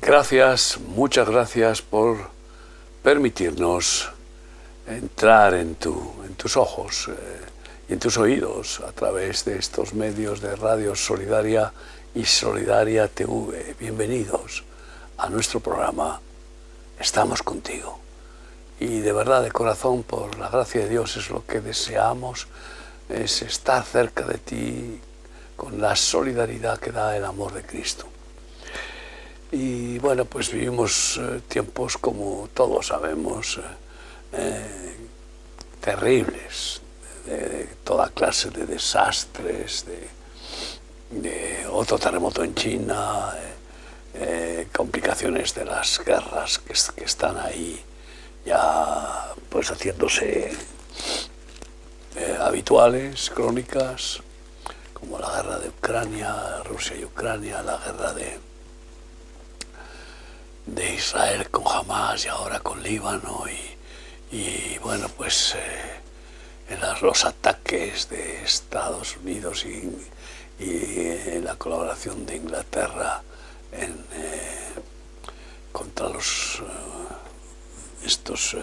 Gracias, muchas gracias por permitirnos entrar en tus ojos y en tus oídos a través de estos medios de Radio Solidaria y Solidaria TV. Bienvenidos a nuestro programa Estamos Contigo. Y de verdad, de corazón, por la gracia de Dios, es lo que deseamos, es estar cerca de ti con la solidaridad que da el amor de Cristo. Y bueno, pues vivimos tiempos, como todos sabemos, terribles, de toda clase de desastres, de otro terremoto en China, complicaciones de las guerras que están ahí ya pues haciéndose habituales, crónicas, como la guerra de Ucrania, Rusia y Ucrania, la guerra de Israel con Hamas y ahora con Líbano y bueno, pues los ataques de Estados Unidos y la colaboración de Inglaterra contra estos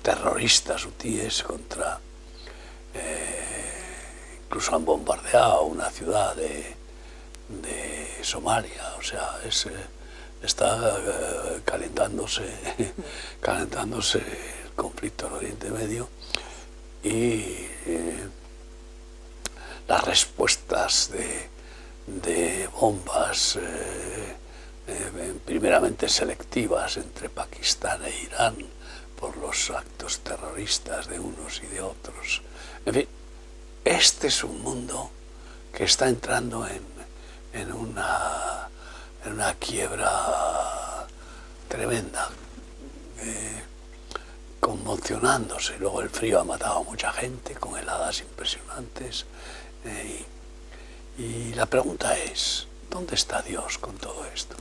terroristas hutíes, incluso han bombardeado una ciudad de Somalia, o sea, está calentándose el conflicto en Oriente Medio y las respuestas de bombas primeramente selectivas entre Pakistán e Irán por los actos terroristas de unos y de otros. En fin, este es un mundo que está entrando en una quiebra tremenda, conmocionándose. Luego el frío ha matado a mucha gente con heladas impresionantes. Y la pregunta es, ¿dónde está Dios con todo esto?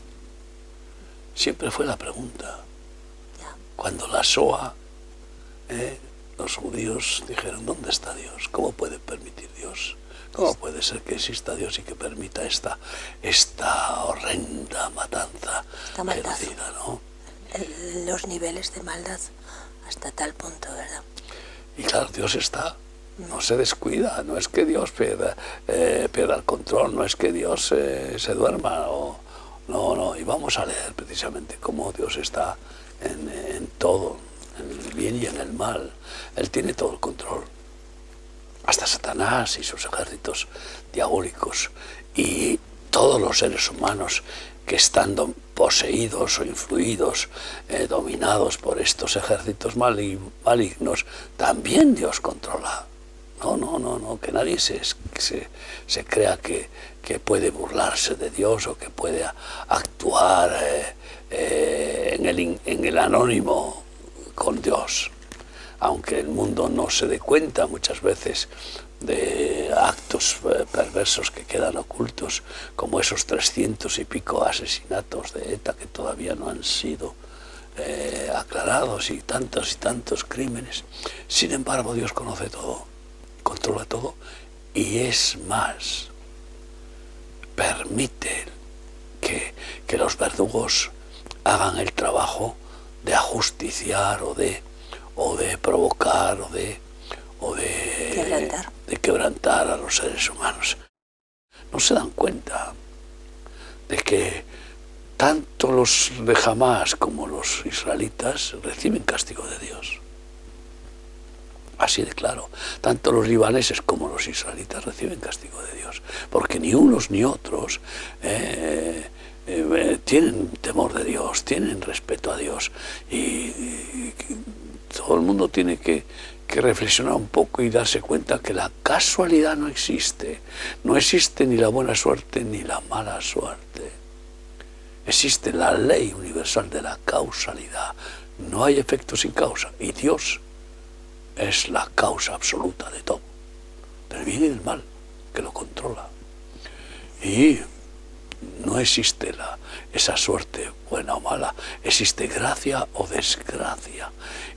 Siempre fue la pregunta. Cuando la Shoah, los judíos dijeron, ¿dónde está Dios? ¿Cómo puede permitir Dios? ¿Cómo puede ser que exista Dios y que permita esta horrenda matanza genocida, ¿no? Los niveles de maldad hasta tal punto, ¿verdad? Y claro, Dios está, no se descuida, no es que Dios pierda el control, no es que Dios se duerma, no, y vamos a leer precisamente cómo Dios está en todo, en el bien y en el mal. Él tiene todo el control. Hasta Satanás y sus ejércitos diabólicos y todos los seres humanos que están poseídos o influidos, dominados por estos ejércitos malignos, también Dios controla. No, que nadie se crea que puede burlarse de Dios o que puede actuar en el anónimo con Dios. Aunque el mundo no se dé cuenta muchas veces de actos perversos que quedan ocultos, como esos 300 y pico asesinatos de ETA que todavía no han sido aclarados y tantos crímenes. Sin embargo, Dios conoce todo, controla todo y es más, permite que los verdugos hagan el trabajo de ajusticiar o de provocar o de quebrantar a los seres humanos. No se dan cuenta de que tanto los de Hamas como los israelitas reciben castigo de Dios. Así de claro. Tanto los libaneses como los israelitas reciben castigo de Dios. Porque ni unos ni otros tienen temor de Dios, tienen respeto a Dios. Y todo el mundo tiene que reflexionar un poco y darse cuenta que la casualidad no existe. No existe ni la buena suerte ni la mala suerte. Existe la ley universal de la causalidad. No hay efecto sin causa. Y Dios es la causa absoluta de todo, del bien y del mal, que lo controla. Y no existe esa suerte buena o mala, existe gracia o desgracia.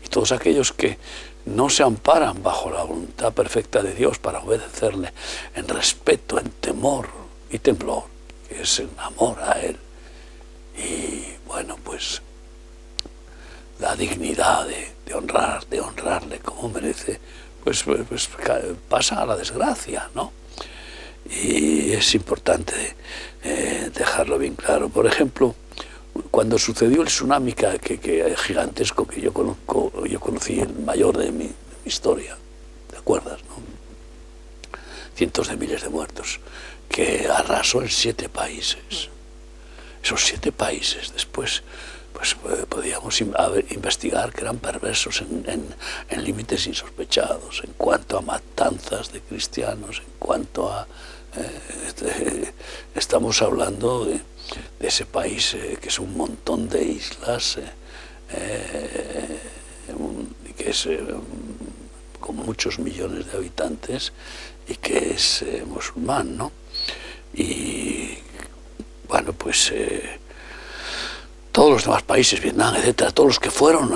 Y todos aquellos que no se amparan bajo la voluntad perfecta de Dios para obedecerle en respeto, en temor y temblor, que es en amor a Él. Y bueno, honrarle como merece, pues pasa a la desgracia, ¿no? Y es importante dejarlo bien claro. Por ejemplo, cuando sucedió el tsunami que gigantesco que yo conocí, el mayor de mi historia, ¿te acuerdas, no? Cientos de miles de muertos, que arrasó en 7 países. Esos 7 países después, pues podíamos investigar que eran perversos en límites insospechados, en cuanto a matanzas de cristianos, en cuanto a... estamos hablando de ese país que es un montón de islas, que es con muchos millones de habitantes y que es musulmán, ¿no? Y bueno, pues todos los demás países, Vietnam, etcétera, todos los que fueron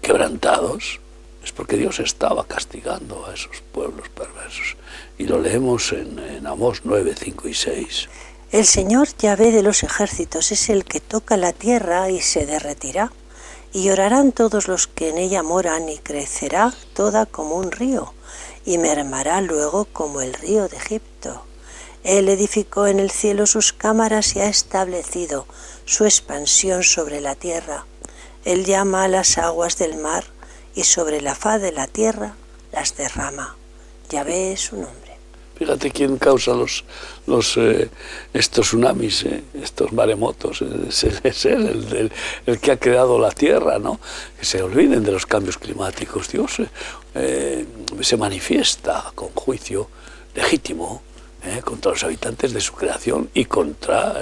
quebrantados, es porque Dios estaba castigando a esos pueblos perversos. Y lo leemos en Amós 9, 5 y 6. El Señor Yahvé de los ejércitos es el que toca la tierra y se derretirá, y llorarán todos los que en ella moran, y crecerá toda como un río, y mermará luego como el río de Egipto. Él edificó en el cielo sus cámaras y ha establecido su expansión sobre la tierra. Él llama a las aguas del mar y sobre la faz de la tierra las derrama. Yahvé es su nombre. Fíjate quién causa estos tsunamis, estos maremotos. Es él, el que ha creado la tierra, ¿no? Que se olviden de los cambios climáticos. Dios se manifiesta con juicio legítimo contra los habitantes de su creación y contra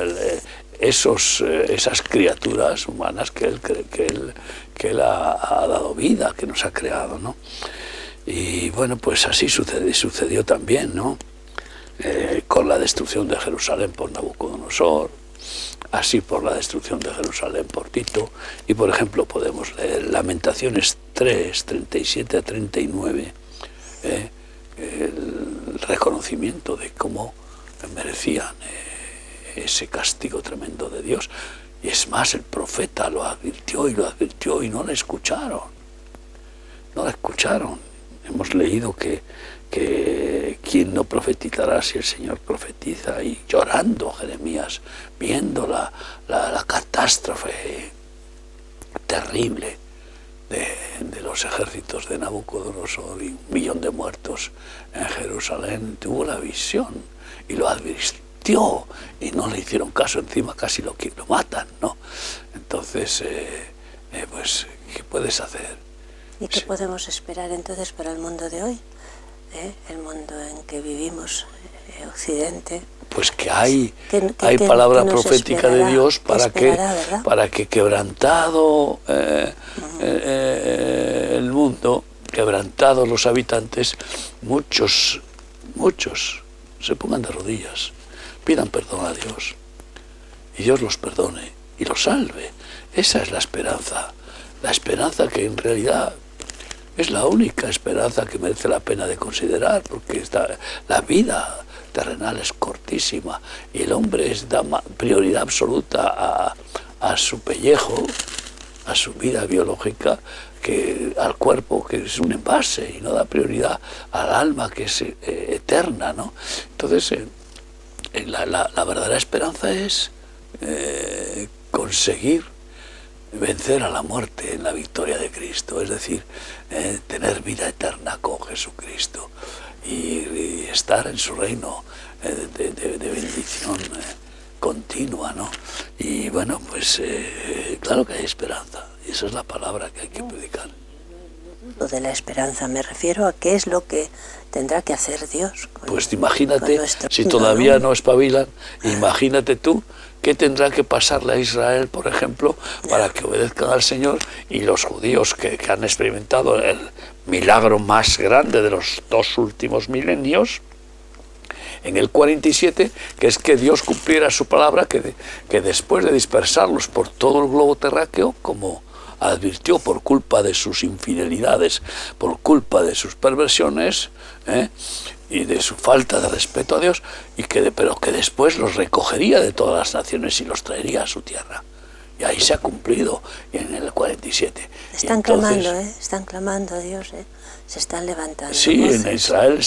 esas criaturas humanas que él ha dado vida, que nos ha creado, ¿no? Y bueno, pues así sucedió también, ¿no? Con la destrucción de Jerusalén por Nabucodonosor, así por la destrucción de Jerusalén por Tito, y por ejemplo podemos leer Lamentaciones 3, 37 a 39, el reconocimiento de cómo merecían ese castigo tremendo de Dios. Y es más, el profeta lo advirtió y no le escucharon. No la escucharon. Hemos leído que quién no profetizará si el Señor profetiza, y llorando Jeremías, viendo la catástrofe terrible de los ejércitos de Nabucodonosor y 1 millón de muertos en Jerusalén, tuvo la visión y lo advirtió y no le hicieron caso, encima casi lo matan, ¿no? Entonces, pues, ¿qué puedes hacer? ¿Y qué podemos esperar entonces para el mundo de hoy? El mundo en que vivimos, Occidente. Pues que hay palabra profética de Dios para que quebrantado el mundo, quebrantados los habitantes, muchos se pongan de rodillas, pidan perdón a Dios y Dios los perdone y los salve. Esa es la esperanza que en realidad es la única esperanza que merece la pena de considerar, porque la vida terrenal es cortísima y el hombre da prioridad absoluta a su pellejo, a su vida biológica, al cuerpo, que es un envase, y no da prioridad al alma, que es eterna, ¿no? Entonces, la verdadera esperanza es conseguir vencer a la muerte en la victoria de Cristo, es decir, tener vida eterna con Jesucristo y estar en su reino de bendición continua, ¿no? Y bueno, pues claro que hay esperanza, y esa es la palabra que hay que predicar. Lo de la esperanza, me refiero a qué es lo que tendrá que hacer Dios. Pues imagínate, si todavía no espabilan, imagínate tú qué tendrá que pasarle a Israel, por ejemplo, para que obedezcan al Señor, y los judíos que han experimentado el milagro más grande de los 2 últimos milenios, en el 47, que es que Dios cumpliera su palabra, que después de dispersarlos por todo el globo terráqueo, como advirtió, por culpa de sus infidelidades, por culpa de sus perversiones, y de su falta de respeto a Dios, pero que después los recogería de todas las naciones y los traería a su tierra. Y ahí se ha cumplido en el 47. Están clamando, están clamando a Dios, se están levantando. Sí, voces, en Israel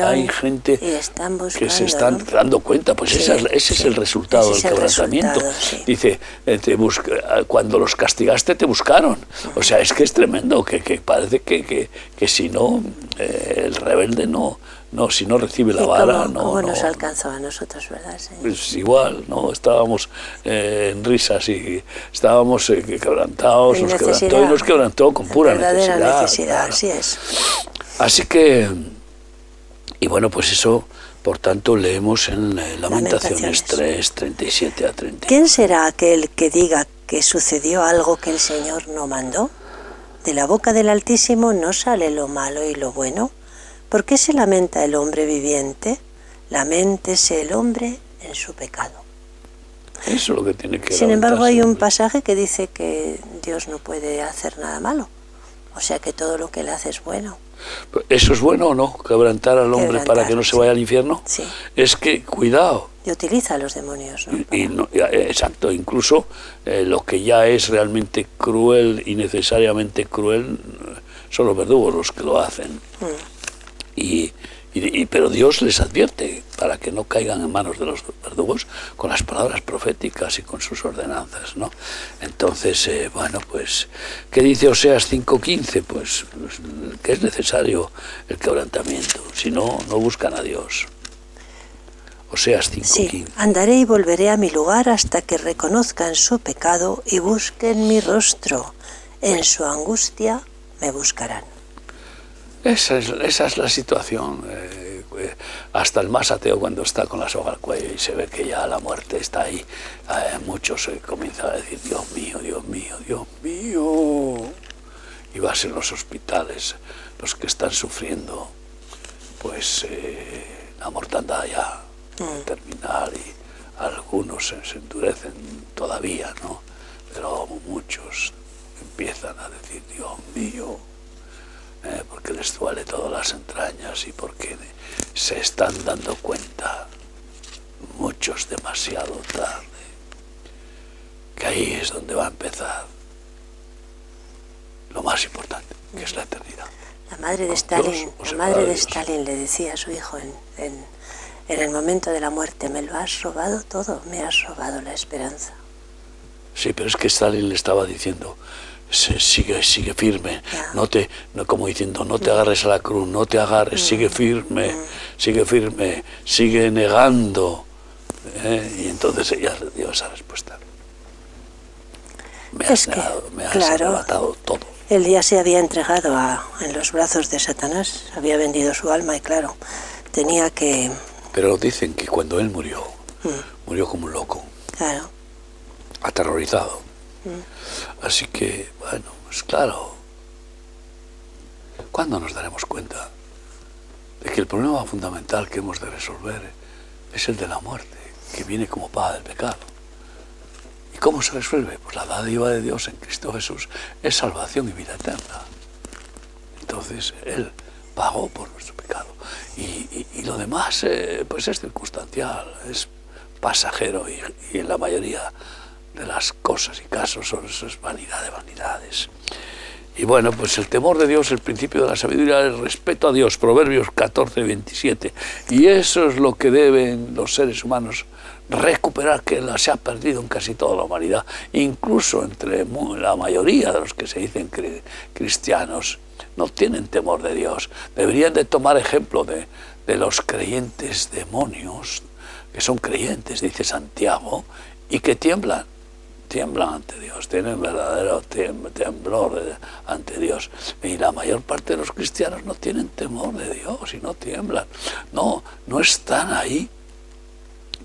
hay gente y están buscando, que se están dando cuenta, pues ese es el resultado del quebrantamiento. Dice, cuando los castigaste te buscaron. O sea, es que es tremendo, que parece que si no, el rebelde no, si no recibe la vara, ¿Cómo nos alcanzó a nosotros, verdad, Señor? Pues igual, ¿no? Estábamos en risas y estábamos quebrantados, nos quebrantó y nos quebrantó con pura necesidad. Claro. Así es. Así que, y bueno, pues eso, por tanto, leemos en Lamentaciones 3, 37 a 30. ¿Quién será aquel que diga que sucedió algo que el Señor no mandó? De la boca del Altísimo no sale lo malo y lo bueno. ¿Por qué se lamenta el hombre viviente? Laméntese el hombre en su pecado. Eso es lo que tiene que Sin embargo, hay un pasaje que dice que Dios no puede hacer nada malo. O sea que todo lo que él hace es bueno. ¿Eso es bueno o no? ¿Quebrantar al hombre para que no se vaya al infierno? Sí. Es que, cuidado. Y utiliza a los demonios, ¿no? Exacto, incluso lo que ya es realmente cruel y necesariamente cruel son los verdugos los que lo hacen. Pero Dios les advierte para que no caigan en manos de los verdugos con las palabras proféticas y con sus ordenanzas, ¿no? Entonces, bueno, pues, ¿qué dice Oseas 5:15? Pues que es necesario el quebrantamiento, si no, no buscan a Dios. Oseas 5:15. Sí, andaré y volveré a mi lugar hasta que reconozcan su pecado y busquen mi rostro. En su angustia me buscarán. Esa es la situación. Hasta el más ateo, cuando está con la soga al cuello y se ve que ya la muerte está ahí, muchos comienzan a decir: Dios mío, Dios mío, Dios mío. Y vas en los hospitales, los que están sufriendo, pues la mortandad ya terminal, y algunos se endurecen todavía, ¿no? Pero muchos empiezan a decir: Dios mío. Porque les duele todas las entrañas y porque se están dando cuenta, muchos demasiado tarde, que ahí es donde va a empezar lo más importante, que es la eternidad. La madre de Stalin le decía a su hijo en el momento de la muerte: me lo has robado todo, me has robado la esperanza. Sí, pero es que Stalin le estaba diciendo: sigue firme, como diciendo, no te agarres a la cruz, no te agarres, sigue firme, sigue negando. Y entonces ella dio esa respuesta. Me has arrebatado todo. Él ya se había entregado en los brazos de Satanás, había vendido su alma y claro, tenía que... Pero dicen que cuando él murió, murió como un loco. Claro. Aterrorizado. Así que, bueno, pues claro, ¿cuándo nos daremos cuenta de que el problema fundamental que hemos de resolver es el de la muerte, que viene como paga del pecado? ¿Y cómo se resuelve? Pues la dádiva de Dios en Cristo Jesús es salvación y vida eterna. Entonces, Él pagó por nuestro pecado. Y lo demás, pues es circunstancial, es pasajero y en la mayoría de las cosas y casos eso es vanidad de vanidades. Y bueno, pues el temor de Dios, el principio de la sabiduría, el respeto a Dios, Proverbios 14, 27. Y eso es lo que deben los seres humanos recuperar, que se ha perdido en casi toda la humanidad, incluso entre la mayoría de los que se dicen cristianos. No tienen temor de Dios. Deberían de tomar ejemplo de los creyentes demonios, que son creyentes, dice Santiago, y que tiemblan ante Dios, tienen verdadero temblor ante Dios. Y la mayor parte de los cristianos no tienen temor de Dios y no tiemblan. No están ahí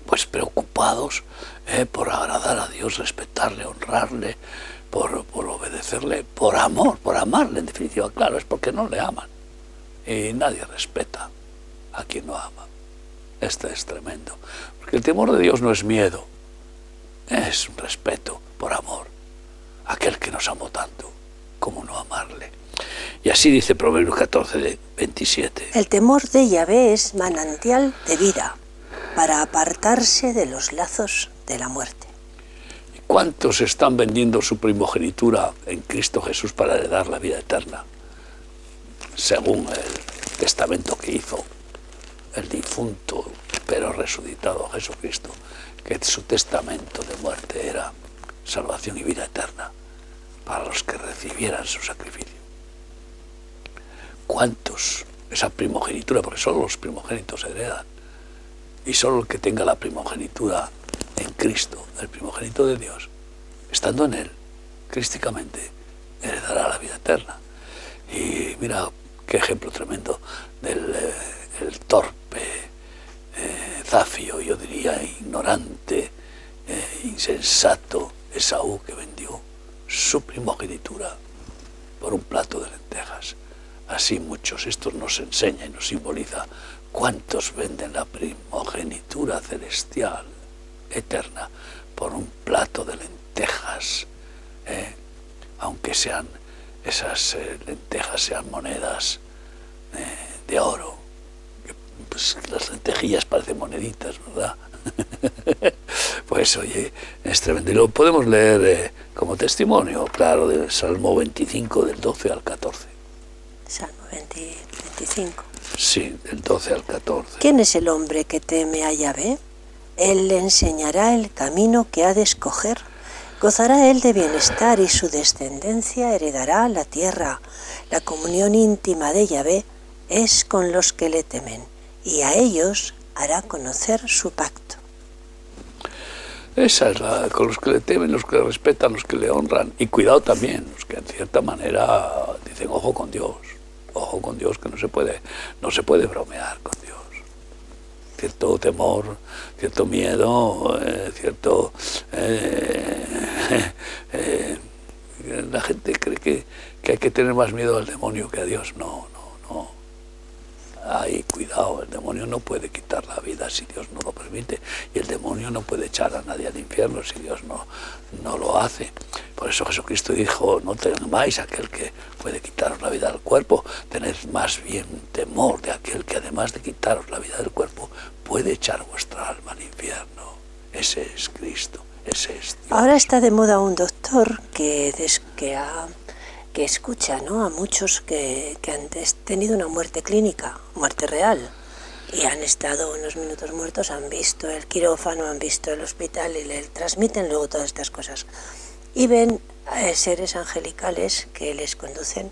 pues preocupados por agradar a Dios, respetarle, honrarle, por obedecerle, por amarle en definitiva. Claro, es porque no le aman. Y nadie respeta a quien no ama. Este es tremendo. Porque el temor de Dios no es miedo. Es un respeto por amor. Aquel que nos amó tanto, ¿cómo no amarle? Y así dice Proverbios 14, 27. El temor de Yahvé es manantial de vida, para apartarse de los lazos de la muerte. ¿Cuántos están vendiendo su primogenitura en Cristo Jesús para heredar la vida eterna? Según el testamento que hizo el difunto pero resucitado Jesucristo, que su testamento de muerte era salvación y vida eterna para los que recibieran su sacrificio. ¿Cuántos? Esa primogenitura, porque solo los primogénitos heredan, y solo el que tenga la primogenitura en Cristo, el primogénito de Dios, estando en Él, crísticamente, heredará la vida eterna. Y mira qué ejemplo tremendo del el torpe, zafio, yo diría ignorante, insensato Esaú, que vendió su primogenitura por un plato de lentejas. Así muchos, esto nos enseña y nos simboliza cuántos venden la primogenitura celestial, eterna, por un plato de lentejas, aunque sean esas lentejas sean monedas de oro, que, pues, las lentejillas parecen moneditas, ¿verdad? Pues oye, es tremendo. Y lo podemos leer como testimonio, claro, del Salmo 25, del 12 al 14. Salmo 25. Sí, del 12 al 14. ¿Quién es el hombre que teme a Yahvé? Él le enseñará el camino que ha de escoger. Gozará él de bienestar y su descendencia heredará la tierra. La comunión íntima de Yahvé es con los que le temen, y a ellos hará conocer su pacto. Esa es la, con los que le temen, los que le respetan, los que le honran. Y cuidado también, los que en cierta manera dicen, ojo con Dios, que no se puede bromear con Dios. Cierto temor, cierto miedo, la gente cree que hay que tener más miedo al demonio que a Dios. No. Ay, cuidado, el demonio no puede quitar la vida si Dios no lo permite, y el demonio no puede echar a nadie al infierno si Dios no lo hace. Por eso Jesucristo dijo, no temáis a aquel que puede quitaros la vida del cuerpo, tened más bien temor de aquel que además de quitaros la vida del cuerpo, puede echar vuestra alma al infierno. Ese es Cristo, ese es Dios. Ahora está de moda un doctor que escucha, ¿no?, a muchos que han tenido una muerte clínica, muerte real, y han estado unos minutos muertos, han visto el quirófano, han visto el hospital y le transmiten luego todas estas cosas. Y ven seres angelicales que les conducen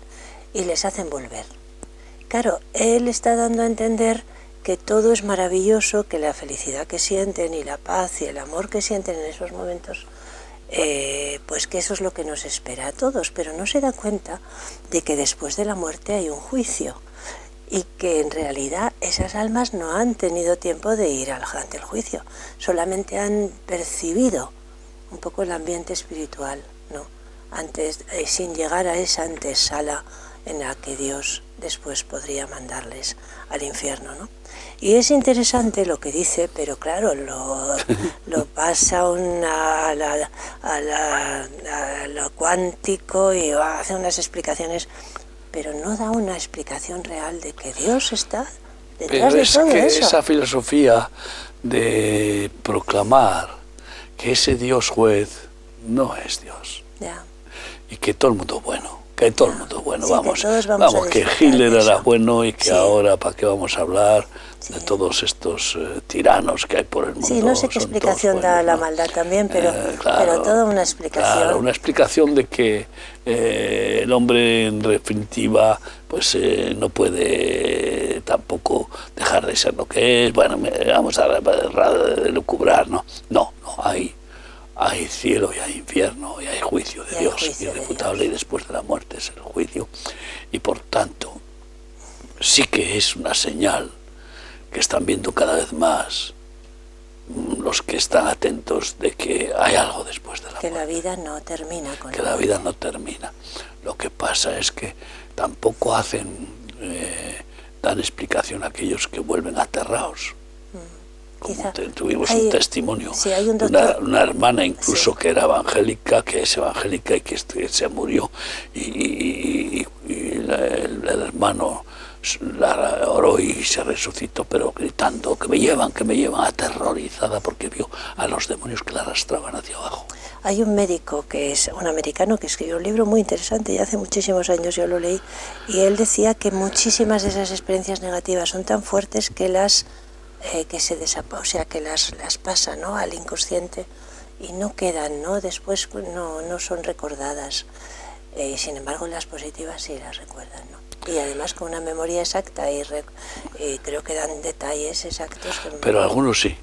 y les hacen volver. Claro, él está dando a entender que todo es maravilloso, que la felicidad que sienten y la paz y el amor que sienten en esos momentos, pues que eso es lo que nos espera a todos, pero no se da cuenta de que después de la muerte hay un juicio y que en realidad esas almas no han tenido tiempo de ir ante el juicio, solamente han percibido un poco el ambiente espiritual, ¿no?, antes, sin llegar a esa antesala en la que Dios después podría mandarles al infierno, ¿no? Y es interesante lo que dice, pero claro, lo pasa a lo cuántico y hace unas explicaciones, pero no da una explicación real de que Dios está detrás de todo eso. Pero es que esa filosofía de proclamar que ese Dios juez no es Dios. Ya. Y que todo el mundo es bueno. Que todo el mundo es bueno, sí, vamos, que Hitler era bueno y que sí. Ahora, ¿para qué vamos a hablar sí. de todos estos tiranos que hay por el mundo? Sí, no sé qué explicación buenos, da la maldad también, pero toda una explicación. Claro, una explicación de que el hombre en definitiva pues no puede tampoco dejar de ser lo que es. Bueno, vamos a lucubrar, ¿no? No, hay cielo y hay infierno y hay juicio de Dios, irrefutable, y después de la muerte es el juicio. Y por tanto, sí que es una señal que están viendo cada vez más los que están atentos de que hay algo después de la muerte. Que la vida no termina con que la vida no termina. Lo que pasa es que tampoco dan explicación a aquellos que vuelven aterrados. Como tuvimos un testimonio de una hermana incluso que era evangélica, que es evangélica y que se murió, y el hermano la oró y se resucitó, pero gritando que me llevan, aterrorizada porque vio a los demonios que la arrastraban hacia abajo. Hay un médico que es un americano que escribió un libro muy interesante y hace muchísimos años yo lo leí, y él decía que muchísimas de esas experiencias negativas son tan fuertes que que las pasa, ¿no?, al inconsciente y no quedan, ¿no?, después no son recordadas. Sin embargo, las positivas sí las recuerdan, ¿no? Y además con una memoria exacta y creo que dan detalles exactos. Pero algunos sí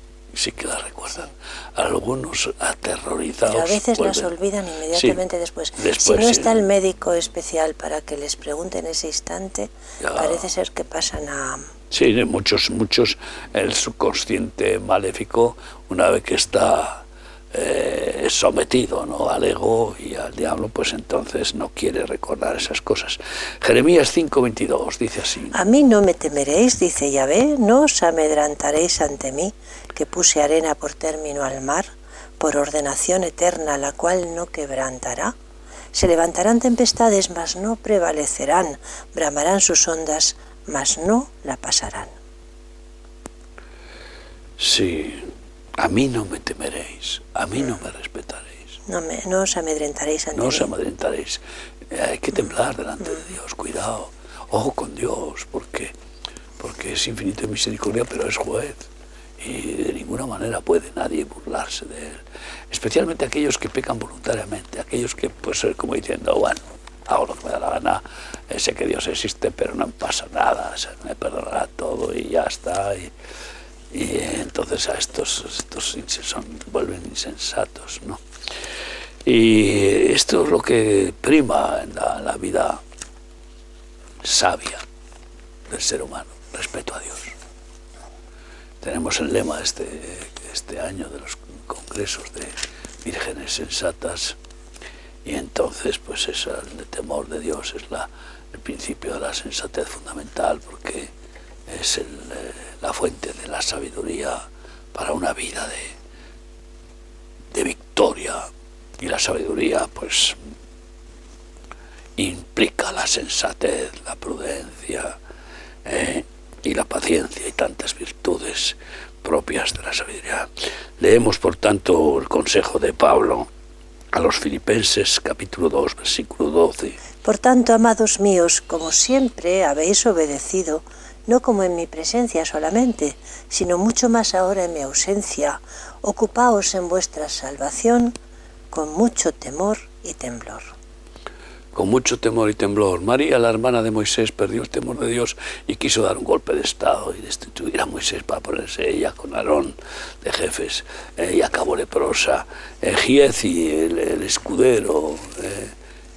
que las recuerdan. Sí. Algunos aterrorizados. Pero a veces vuelven. Las olvidan inmediatamente después. Si no está el médico especial para que les pregunte en ese instante, parece ser que pasan a... Sí, muchos, el subconsciente maléfico, una vez que está sometido, ¿no?, al ego y al diablo, pues entonces no quiere recordar esas cosas. Jeremías 5:22 dice así: A mí no me temeréis, dice Yahvé, no os amedrantaréis ante mí, que puse arena por término al mar, por ordenación eterna, la cual no quebrantará. Se levantarán tempestades, mas no prevalecerán, bramarán sus ondas, mas no la pasarán. Sí. A mí no me temeréis, a mí no me respetaréis. No os amedrentaréis ante mí. No os amedrentaréis. Hay que temblar delante de Dios, cuidado. Ojo con Dios, porque es infinito en misericordia, pero es juez. Y de ninguna manera puede nadie burlarse de Él. Especialmente aquellos que pecan voluntariamente, aquellos que, pues, como diciendo, bueno, hago lo que me da la gana, sé que Dios existe, pero no pasa nada, me perdonará todo y ya está. Y entonces a estos vuelven insensatos, ¿no? Y esto es lo que prima en la vida sabia del ser humano, respeto a Dios. Tenemos el lema este año de los congresos de vírgenes sensatas, y entonces pues el temor de Dios es el principio de la sensatez fundamental, porque es la fuente de la sabiduría para una vida de victoria. Y la sabiduría pues implica la sensatez, la prudencia y la paciencia y tantas virtudes propias de la sabiduría. Leemos por tanto el consejo de Pablo a los Filipenses, capítulo 2, versículo 12. Por tanto, amados míos, como siempre habéis obedecido, no como en mi presencia solamente, sino mucho más ahora en mi ausencia, ocupaos en vuestra salvación con mucho temor y temblor. Con mucho temor y temblor. María, la hermana de Moisés, perdió el temor de Dios y quiso dar un golpe de estado y destituir a Moisés para ponerse ella con Aarón de jefes, y acabó leprosa. Giezi, el escudero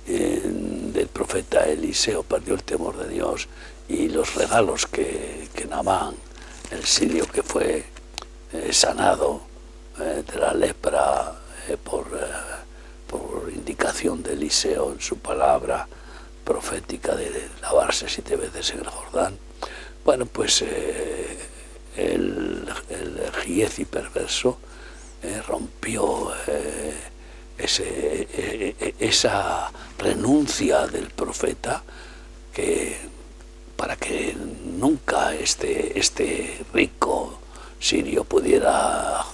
del profeta Eliseo, perdió el temor de Dios, y los regalos que Naamán, el sirio que fue sanado de la lepra por indicación de Eliseo en su palabra profética de lavarse 7 veces en el Jordán, bueno, pues el Giezi perverso rompió esa renuncia del profeta, para que nunca este rico sirio pudiera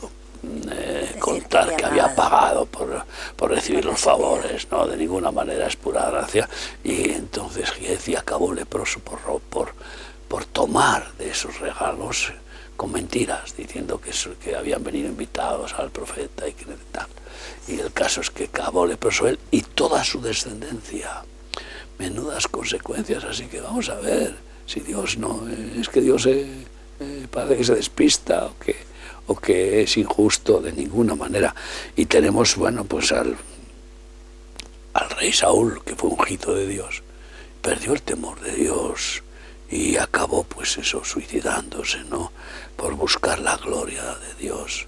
contar que había pagado por recibir los favores, ¿no? De ninguna manera, es pura gracia. Y entonces Giezi acabó leproso por tomar de esos regalos con mentiras, diciendo que habían venido invitados al profeta y que tal. Y el caso es que acabó leproso él y toda su descendencia. Menudas consecuencias. Así que vamos a ver si Dios no es que Dios parece que se despista o que es injusto de ninguna manera. Y tenemos, bueno, pues al rey Saúl, que fue ungido de Dios, perdió el temor de Dios y acabó pues eso, suicidándose, ¿no? Por buscar la gloria de Dios,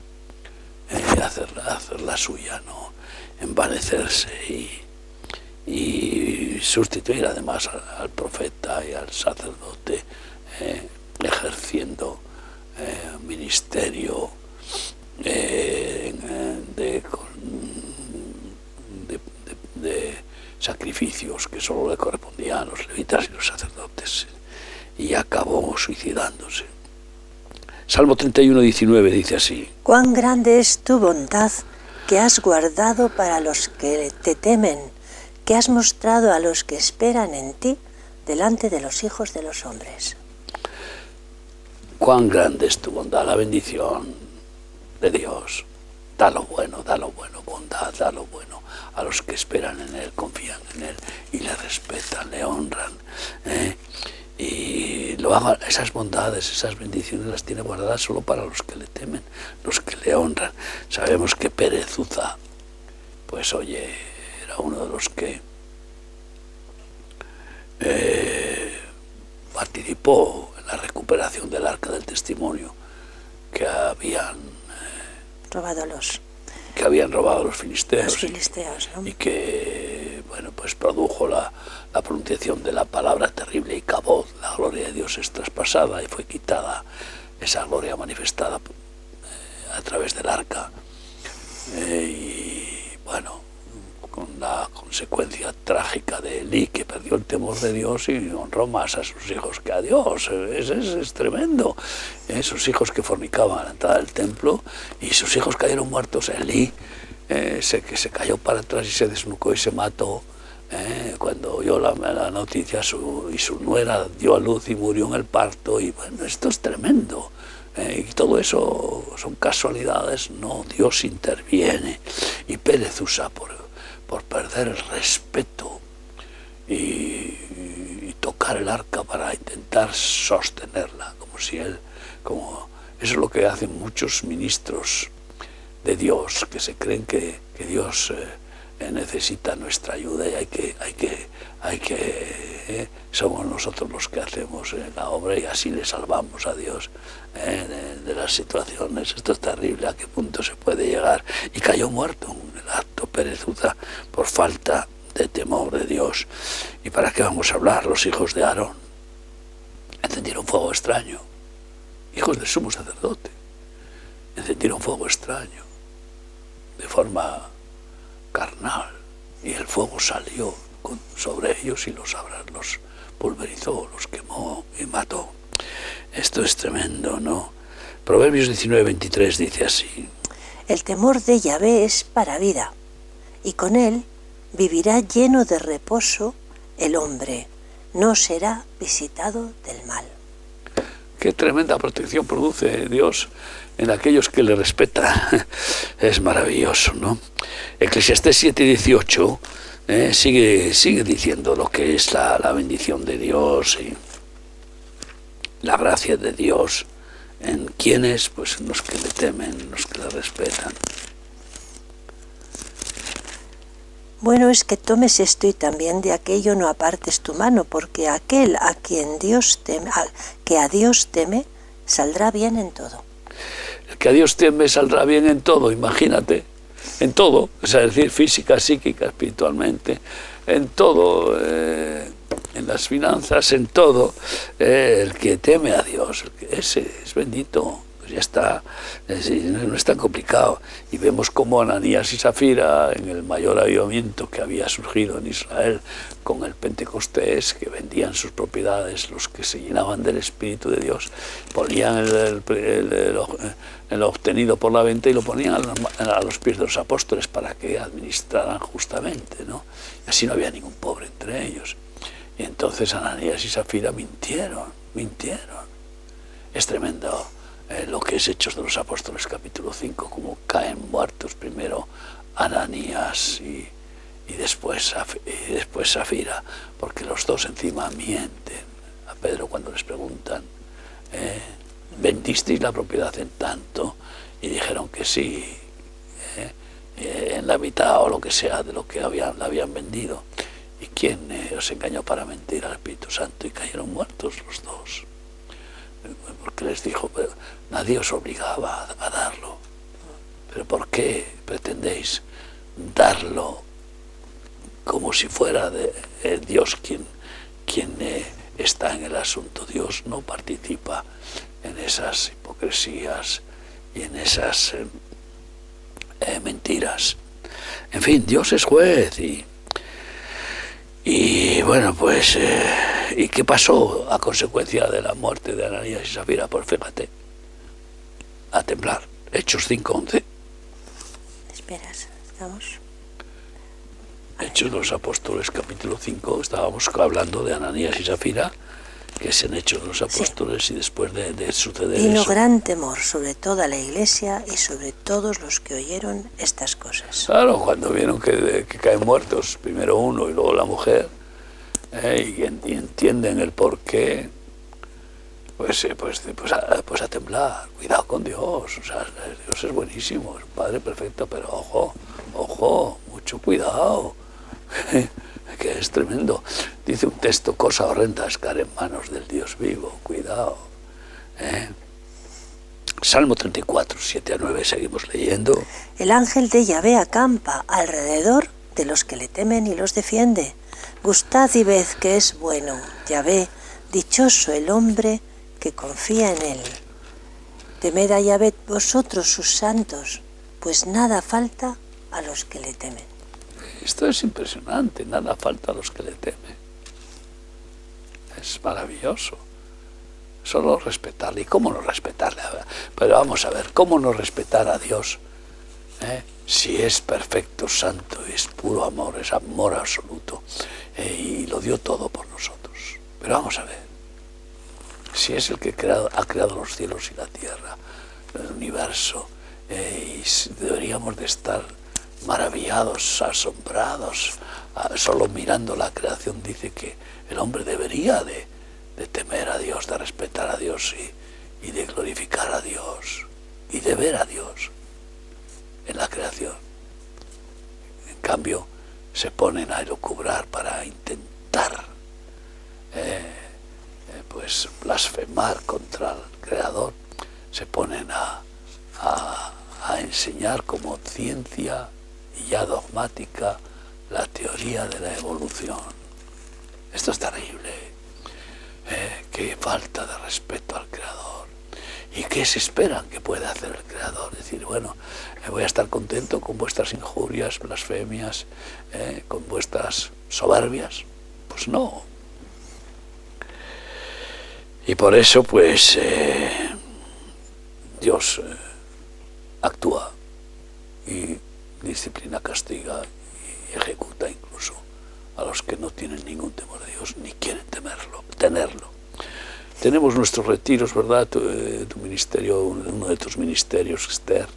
hacerla suya, ¿no? Envanecerse y sustituir además al profeta y al sacerdote, ejerciendo ministerio de sacrificios que solo le correspondían a los levitas y los sacerdotes, y acabó suicidándose. Salmo 31:19 dice así: Cuán grande es tu bondad que has guardado para los que te temen, que has mostrado a los que esperan en ti delante de los hijos de los hombres. Cuán grande es tu bondad, la bendición de Dios. Da lo bueno, bondad, da lo bueno a los que esperan en Él, confían en Él y le respetan, le honran. Y lo haga, esas bondades, esas bendiciones las tiene guardadas solo para los que le temen, los que le honran. Sabemos que Pérez Uza, pues oye, era uno de los que participó en la recuperación del Arca del Testimonio que habían robado los filisteos, ¿no? Y que, bueno, pues produjo la pronunciación de la palabra terrible y cabod, la gloria de Dios es traspasada y fue quitada esa gloria manifestada a través del arca. Y bueno, con la consecuencia trágica de Elí, que perdió el temor de Dios y honró más a sus hijos que a Dios. Es tremendo. Sus hijos que fornicaban a la entrada del templo y sus hijos cayeron muertos. Elí que se cayó para atrás y se desnucó y se mató. Cuando oyó la noticia, y su nuera dio a luz y murió en el parto. Y bueno, esto es tremendo. Y todo eso son casualidades, no, Dios interviene. Y Pérez Uza, por perder el respeto y tocar el arca para intentar sostenerla, eso es lo que hacen muchos ministros de Dios, que se creen que Dios necesita nuestra ayuda y hay que somos nosotros los que hacemos la obra y así le salvamos a Dios de las situaciones. Esto es terrible, a qué punto se puede llegar. Y cayó muerto en el acto Pérez Uza por falta de temor de Dios. ¿Y para qué vamos a hablar? Los hijos de Aarón encendieron fuego extraño, hijos del sumo sacerdote, encendieron fuego extraño de forma carnal, y el fuego salió sobre ellos y los pulverizó, los quemó y mató. Esto es tremendo, ¿no? Proverbios 19:23 dice así: el temor de Yahvé es para vida, y con él vivirá lleno de reposo el hombre, no será visitado del mal. Qué tremenda protección produce Dios en aquellos que le respetan. Es maravilloso, ¿no? Eclesiastés 7:18 sigue diciendo lo que es la bendición de Dios y la gracia de Dios en quienes, pues en los que le temen, los que le respetan. Bueno es que tomes esto y también de aquello no apartes tu mano, porque aquel a quien Dios teme, que a Dios teme, saldrá bien en todo. El que a Dios teme saldrá bien en todo, imagínate, en todo, es decir, física, psíquica, espiritualmente, en todo, en las finanzas, en todo. El que teme a Dios, ese es bendito. Ya está, no es tan complicado. Y vemos cómo Ananías y Zafira, en el mayor avivamiento que había surgido en Israel con el Pentecostés, que vendían sus propiedades, los que se llenaban del Espíritu de Dios, ponían el obtenido por la venta y lo ponían a los pies de los apóstoles para que administraran justamente, ¿no? Y así no había ningún pobre entre ellos. Y entonces Ananías y Zafira mintieron. Es tremendo. Lo que es Hechos de los Apóstoles capítulo 5, como caen muertos primero Ananías y después Zafira, porque los dos encima mienten a Pedro cuando les preguntan, ¿vendisteis la propiedad en tanto? Y dijeron que sí, en la mitad o lo que sea de lo que la habían vendido. ¿Y quién os engañó para mentir? Al Espíritu Santo, y cayeron muertos los dos. Porque les dijo, pero nadie os obligaba a darlo. ¿Pero por qué pretendéis darlo como si fuera de Dios quien está en el asunto? Dios no participa en esas hipocresías y en esas mentiras. En fin, Dios es juez y bueno, pues, ¿y qué pasó a consecuencia de la muerte de Ananías y Zafira? Pues fíjate, a temblar. Hechos 5:11. Verás, estamos... Hechos de los Apóstoles, capítulo 5, estábamos hablando de Ananías y Zafira, que se han hecho de los apóstoles, sí. Y después de suceder vino eso... gran temor sobre toda la iglesia y sobre todos los que oyeron estas cosas. Claro, cuando vieron que caen muertos, primero uno y luego la mujer, y entienden el porqué, pues a temblar. Cuidado con Dios, o sea, Dios es buenísimo, es un Padre perfecto, pero ojo, mucho cuidado, que es tremendo. Dice un texto, cosa horrenda es caer en manos del Dios vivo, cuidado. Salmo 34, 7-9, seguimos leyendo. El ángel de Yahvé acampa alrededor de los que le temen y los defiende. Gustad y ved que es bueno, Yahvé, dichoso el hombre que confía en él. Temed a Yahvé vosotros sus santos, pues nada falta a los que le temen. Esto es impresionante, nada falta a los que le temen. Es maravilloso. Solo respetarle. ¿Y cómo no respetarle? Pero vamos a ver, ¿cómo no respetar a Dios? Si es perfecto, santo, es puro amor, es amor absoluto, y lo dio todo por nosotros. Pero vamos a ver, si es el que ha creado los cielos y la tierra, el universo, y deberíamos de estar maravillados, asombrados, solo mirando la creación. Dice que el hombre debería de temer a Dios, de respetar a Dios y de glorificar a Dios y de ver a Dios en la creación. En cambio, se ponen a elucubrar para intentar pues blasfemar contra el Creador. Se ponen a enseñar como ciencia y ya dogmática la teoría de la evolución. Esto es terrible. Qué falta de respeto al Creador. ¿Y qué se esperan que pueda hacer el Creador? Decir, bueno, voy a estar contento con vuestras injurias, blasfemias, con vuestras soberbias. Pues no. Y por eso, pues, Dios actúa y disciplina, castiga y ejecuta incluso a los que no tienen ningún temor de Dios ni quieren tenerlo. Tenemos nuestros retiros, ¿verdad? Tu ministerio, uno de tus ministerios, Esther,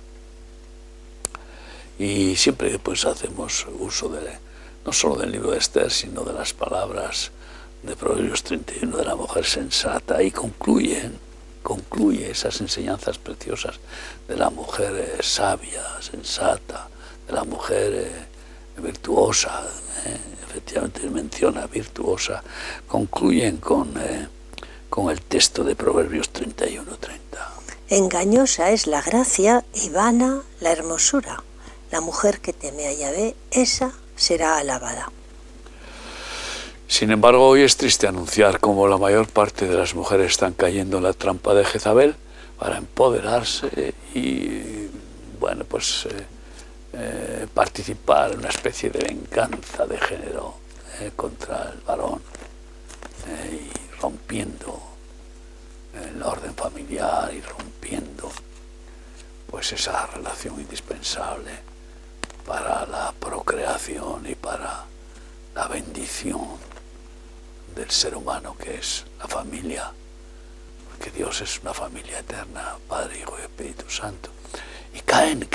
y siempre pues hacemos uso no solo del libro de Esther, sino de las palabras de Proverbios 31 de la mujer sensata, y concluye esas enseñanzas preciosas de la mujer sabia, sensata, de la mujer virtuosa, efectivamente menciona virtuosa, concluyen con el texto de Proverbios 31-30. Engañosa es la gracia y vana la hermosura. La mujer que teme a Yahvé, esa será alabada. Sin embargo, hoy es triste anunciar cómo la mayor parte de las mujeres están cayendo en la trampa de Jezabel para empoderarse y, bueno, pues participar en una especie de venganza de género contra el varón, y rompiendo el orden familiar y rompiendo pues esa relación indispensable para la procreación y para la bendición del ser humano, que es la familia, porque Dios es una familia eterna, Padre, Hijo y Espíritu Santo, y caen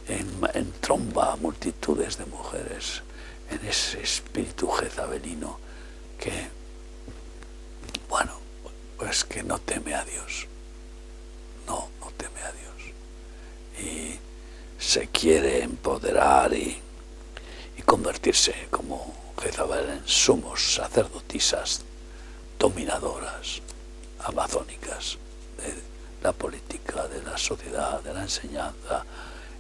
en tromba multitudes de mujeres en ese espíritu jezabelino que, bueno, pues que no teme a Dios, no teme a Dios, y se quiere empoderar y convertirse como Jezabel en sumos sacerdotisas dominadoras, amazónicas de la política, de la sociedad, de la enseñanza,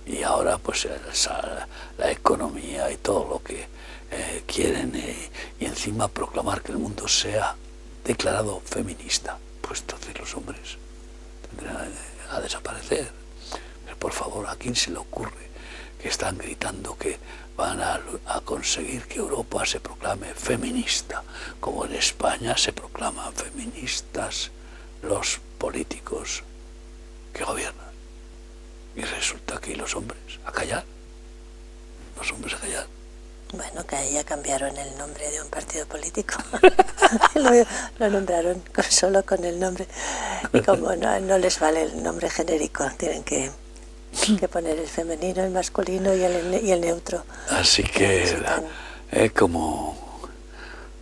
y ahora pues la economía y todo lo que quieren, y encima proclamar que el mundo sea declarado feminista. Pues entonces los hombres tendrán a desaparecer. Pero por favor, ¿a quién se le ocurre que están gritando que van a conseguir que Europa se proclame feminista, como en España se proclaman feministas los políticos que gobiernan? Y resulta que los hombres a callar. Los hombres a callar. Bueno, que ya cambiaron el nombre de un partido político. lo nombraron solo con el nombre. Y como no les vale el nombre genérico, tienen que poner el femenino, el masculino y el neutro. Así que como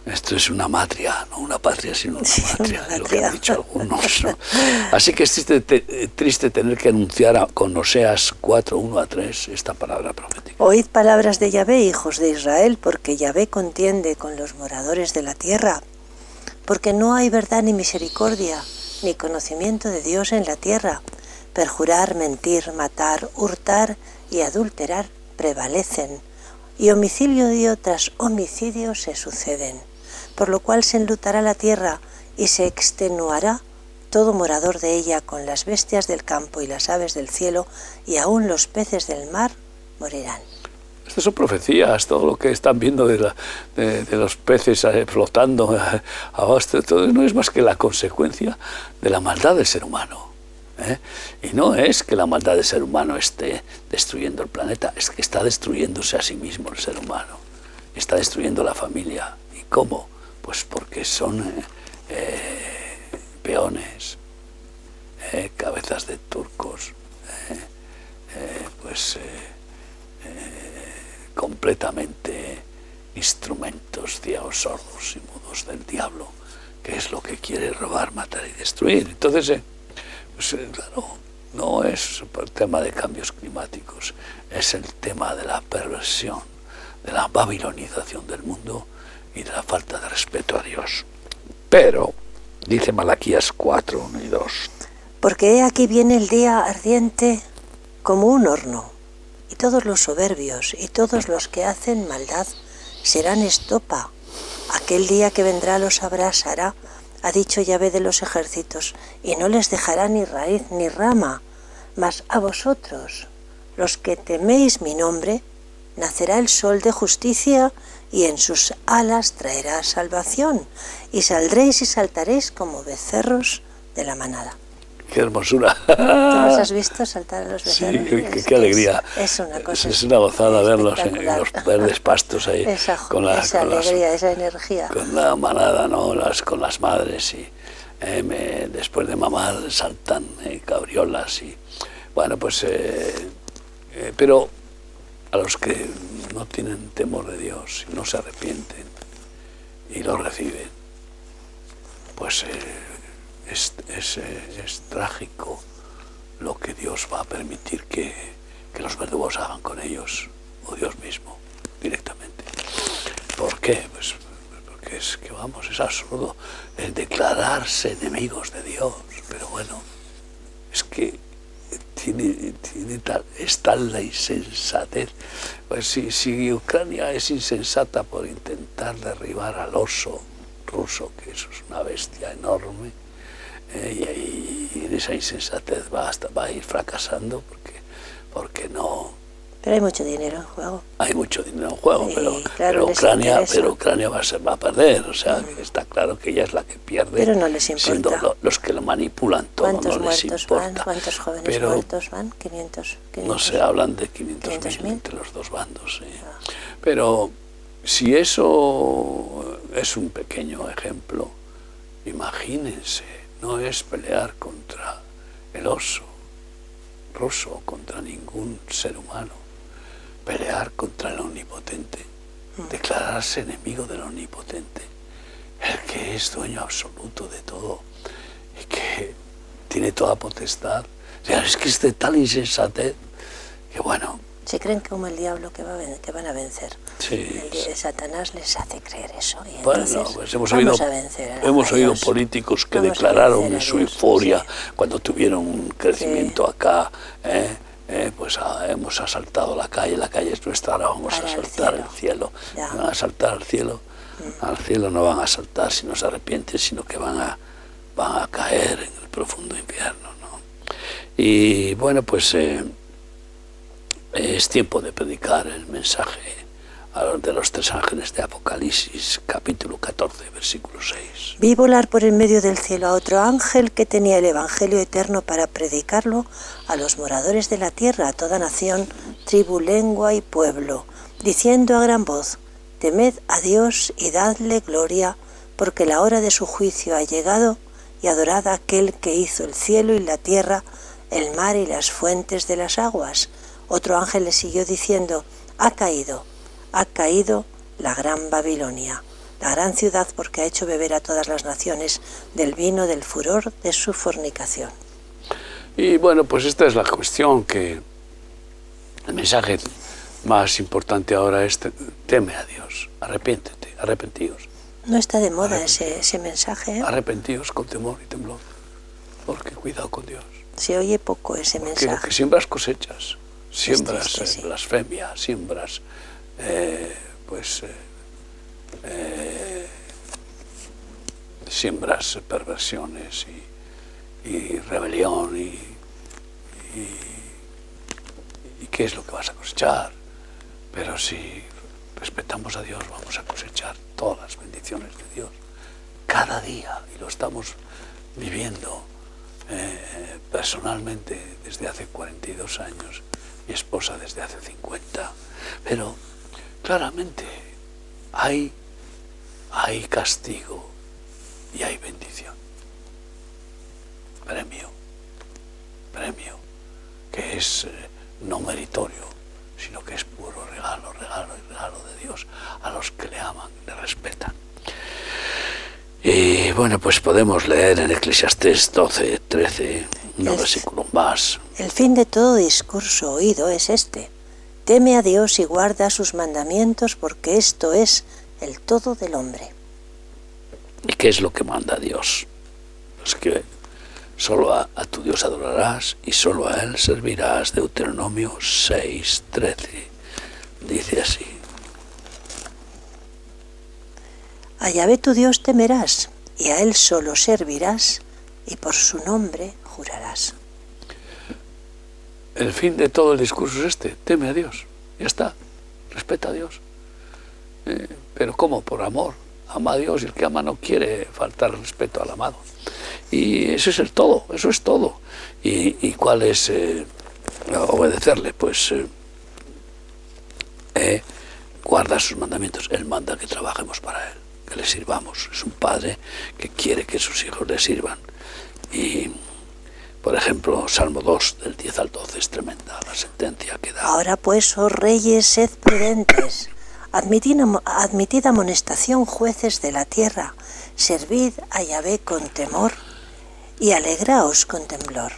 esto es una matria, no una patria, sino una matria, es lo que han dicho algunos, ¿no? Así que es triste tener que anunciar con Oseas 4, 1-3 esta palabra profética. Oíd palabras de Yahvé, hijos de Israel, porque Yahvé contiende con los moradores de la tierra, porque no hay verdad ni misericordia, ni conocimiento de Dios en la tierra. Perjurar, mentir, matar, hurtar y adulterar prevalecen, y homicidio tras homicidio se suceden, por lo cual se enlutará la tierra y se extenuará todo morador de ella con las bestias del campo y las aves del cielo, y aún los peces del mar morirán. Estas son profecías, todo lo que están viendo de los peces flotando abajo, todo no es más que la consecuencia de la maldad del ser humano. Y no es que la maldad del ser humano esté destruyendo el planeta, es que está destruyéndose a sí mismo el ser humano, está destruyendo la familia. ¿Y cómo? Pues porque son peones, cabezas de turcos, completamente instrumentos ciegos, sordos y mudos del diablo, que es lo que quiere robar, matar y destruir. Entonces, claro, no es el tema de cambios climáticos, es el tema de la perversión, de la babilonización del mundo y de la falta de respeto a Dios. Pero, dice Malaquías 4, 1 y 2. Porque he aquí viene el día ardiente como un horno, y todos los soberbios y todos los que hacen maldad serán estopa. Aquel día que vendrá los abrasará, ha dicho Yahvé de los ejércitos, y no les dejará ni raíz ni rama. Mas a vosotros, los que teméis mi nombre, nacerá el sol de justicia, y en sus alas traerá salvación, y saldréis y saltaréis como becerros de la manada. ¡Qué hermosura! ¿Tú los has visto saltar a los becerros? Sí, qué alegría. Es una cosa. Es una gozada verlos en los verdes pastos ahí. Esa alegría, esa energía. Con la manada, ¿no? Con las madres y después de mamar saltan cabriolas y bueno, pues pero a los que no tienen temor de Dios y no se arrepienten y lo reciben, pues es trágico lo que Dios va a permitir que los verdugos hagan con ellos, o Dios mismo, directamente. ¿Por qué? Pues porque es que, vamos, es absurdo el declararse enemigos de Dios, pero bueno, es que es tal la insensatez. Pues si Ucrania es insensata por intentar derribar al oso ruso, que eso es una bestia enorme, y en esa insensatez va a ir fracasando porque no. Pero hay mucho dinero en juego. Hay mucho dinero en juego, claro, pero Ucrania va a perder, o sea, está claro que ella es la que pierde. Pero no les importa. Siendo los que lo manipulan todo, no les importa. ¿Cuántos jóvenes muertos van? 500. No se hablan de 500.000 entre los dos bandos. Sí. Pero si eso es un pequeño ejemplo, imagínense, no es pelear contra el oso ruso, contra ningún ser humano, pelear contra el omnipotente, declararse enemigo del omnipotente, el que es dueño absoluto de todo y que tiene toda potestad. O sea, es que es de tal insensatez que bueno. Se creen como el diablo que van a vencer. Sí. Satanás les hace creer eso. Y bueno, pues hemos oído políticos que declararon en su euforia cuando tuvieron un crecimiento acá, pues hemos asaltado la calle es nuestra, ahora vamos a asaltar el cielo. Van a asaltar al cielo. Al cielo no van a asaltar si no se arrepienten, sino que van a caer en el profundo infierno, ¿no? Y bueno, pues es tiempo de predicar el mensaje a los de los 3 ángeles de Apocalipsis, capítulo 14, versículo 6. Vi volar por el medio del cielo a otro ángel que tenía el Evangelio eterno para predicarlo a los moradores de la tierra, a toda nación, tribu, lengua y pueblo, diciendo a gran voz: temed a Dios y dadle gloria, porque la hora de su juicio ha llegado, y adorad a aquel que hizo el cielo y la tierra, el mar y las fuentes de las aguas. Otro ángel le siguió diciendo: ha caído la gran Babilonia, la gran ciudad, porque ha hecho beber a todas las naciones del vino del furor de su fornicación. Y bueno, pues esta es la cuestión, que el mensaje más importante ahora es: teme a Dios, arrepiéntete, arrepentíos. No está de moda ese mensaje, ¿eh? Arrepentíos con temor y temblor, porque cuidado con Dios. Se oye poco ese mensaje. Porque lo que siembras cosechas, siembras sí. blasfemia, siembras siembras perversiones y rebelión y ¿qué es lo que vas a cosechar? Pero si respetamos a Dios, vamos a cosechar todas las bendiciones de Dios cada día, y lo estamos viviendo personalmente desde hace 42 años, mi esposa desde hace 50, pero claramente hay castigo y hay bendición. Premio, que es no meritorio, sino que es puro regalo de Dios a los que le aman, le respetan. Y bueno, pues podemos leer en Eclesiastés 12, 13, un versículo más. El fin de todo discurso oído es este: teme a Dios y guarda sus mandamientos, porque esto es el todo del hombre. ¿Y qué es lo que manda Dios? Pues que solo a tu Dios adorarás y solo a Él servirás. Deuteronomio 6, 13. Dice así: A Yahvé tu Dios temerás, y a Él solo servirás, y por su nombre jurarás. El fin de todo el discurso es este: teme a Dios. Ya está, respeta a Dios. Pero ¿cómo? Por amor. Ama a Dios, y el que ama no quiere faltar el respeto al amado. Y eso es el todo, eso es todo. ¿Y cuál es obedecerle? Pues guarda sus mandamientos. Él manda que trabajemos para Él, que le sirvamos. Es un padre que quiere que sus hijos le sirvan. Y, por ejemplo, Salmo 2, del 10 al 12, es tremenda la sentencia que da. Ahora pues, oh reyes, sed prudentes. Admitid amonestación, jueces de la tierra. Servid a Yahvé con temor y alegraos con temblor.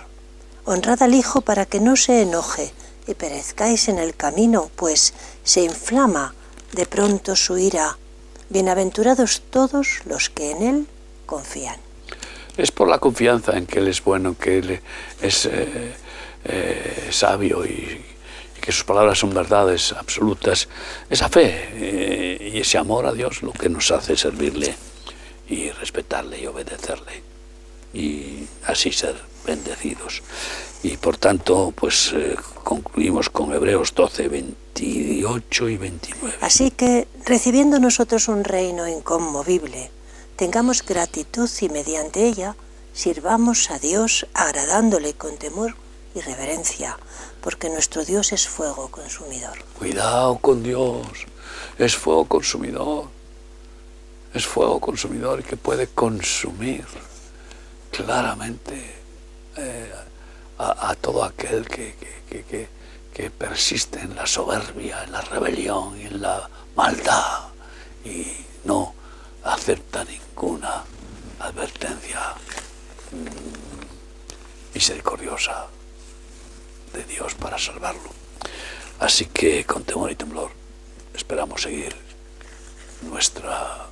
Honrad al Hijo para que no se enoje y perezcáis en el camino, pues se inflama de pronto su ira. Bienaventurados todos los que en Él confían. Es por la confianza en que Él es bueno, que Él es sabio y que sus palabras son verdades absolutas. Esa fe y ese amor a Dios lo que nos hace servirle y respetarle y obedecerle, y así ser bendecidos. Y por tanto, pues concluimos con Hebreos 12, 28 y 29. Así que, recibiendo nosotros un reino inconmovible, tengamos gratitud y mediante ella sirvamos a Dios agradándole con temor y reverencia, porque nuestro Dios es fuego consumidor. Cuidado con Dios, es fuego consumidor. Es fuego consumidor que puede consumir claramente a todo aquel que persiste en la soberbia, en la rebelión y en la maldad y no acepta ninguna advertencia misericordiosa de Dios para salvarlo. Así que con temor y temblor esperamos seguir nuestra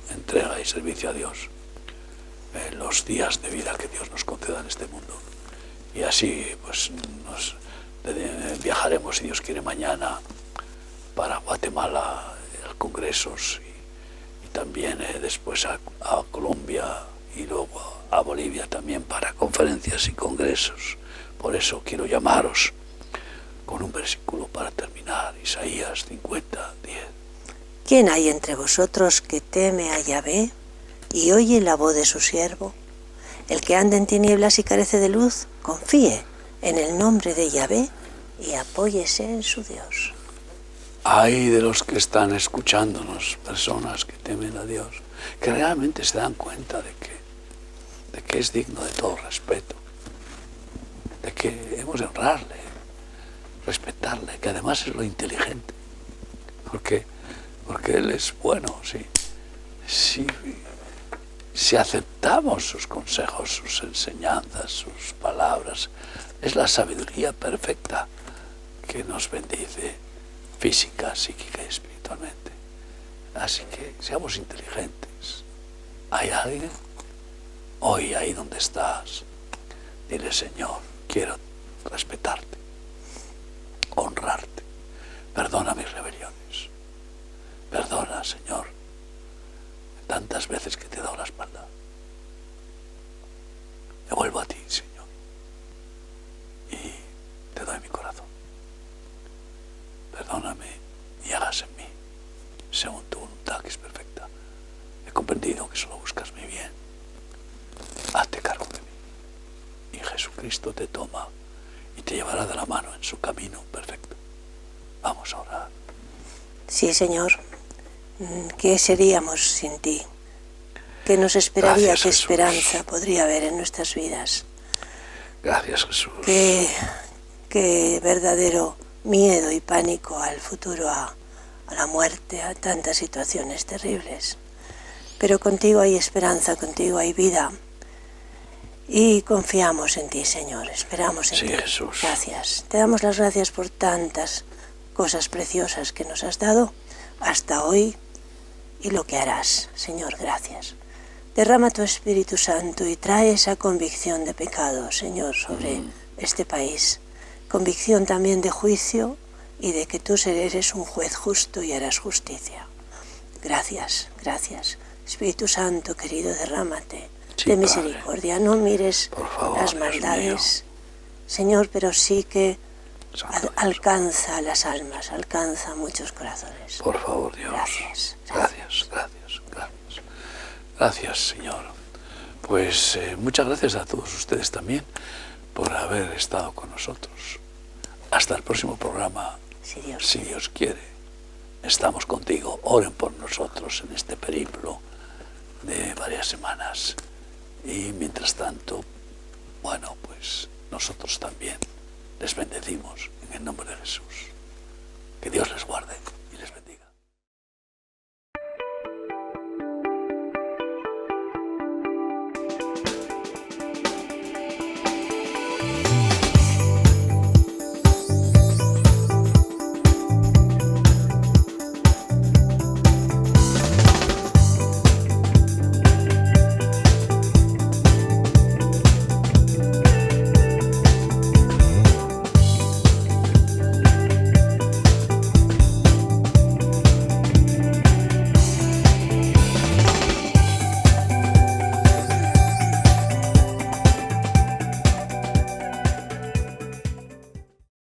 entrega y servicio a Dios en los días de vida que Dios nos conceda en este mundo. Y así pues viajaremos, si Dios quiere, mañana para Guatemala, a congresos, y también después a Colombia y luego a Bolivia también para conferencias y congresos. Por eso quiero llamaros con un versículo para terminar: Isaías 50, 10. ¿Quién hay entre vosotros que teme a Yahvé y oye la voz de su siervo? El que anda en tinieblas y carece de luz, confíe en el nombre de Yahvé y apóyese en su Dios. Hay de los que están escuchándonos, personas que temen a Dios, que realmente se dan cuenta de que es digno de todo respeto, de que hemos de honrarle, respetarle, que además es lo inteligente, porque Él es bueno, si aceptamos sus consejos, sus enseñanzas, sus palabras, es la sabiduría perfecta que nos bendice física, psíquica y espiritualmente. Así que seamos inteligentes. ¿Hay alguien? Hoy, ahí donde estás, dile: Señor, quiero respetarte, honrarte, perdona mis rebeliones, perdona, Señor, tantas veces que te he dado la espalda. Me vuelvo a ti, Señor, y te doy mi corazón. Perdóname y hagas en mí según tu voluntad, que es perfecta. He comprendido que solo buscas mi bien. Hazte cargo de mí. Y Jesucristo te toma y te llevará de la mano en su camino perfecto. Vamos a orar. Sí, Señor. ¿Qué seríamos sin ti? ¿Qué nos esperaría? Gracias, ¿Qué Jesús. esperanza podría haber en nuestras vidas? Gracias, Jesús. Qué verdadero miedo y pánico al futuro, a la muerte, a tantas situaciones terribles. Pero contigo hay esperanza, contigo hay vida. Y confiamos en ti, Señor, esperamos en ti. Jesús. Gracias. Te damos las gracias por tantas cosas preciosas que nos has dado hasta hoy y lo que harás. Señor, gracias. Derrama tu Espíritu Santo y trae esa convicción de pecado, Señor, sobre este país. Convicción también de juicio y de que tú eres un juez justo y harás justicia. Gracias, gracias. Espíritu Santo, querido, derrámate de misericordia. Padre. No mires Por favor, las maldades, Señor, pero sí que alcanza las almas, alcanza muchos corazones. Por favor, Dios. Gracias. Gracias, Señor. Pues muchas gracias a todos ustedes también por haber estado con nosotros. Hasta el próximo programa, si Dios quiere. Estamos contigo. Oren por nosotros en este periplo de varias semanas. Y mientras tanto, bueno, pues nosotros también les bendecimos en el nombre de Jesús. Que Dios les guarde.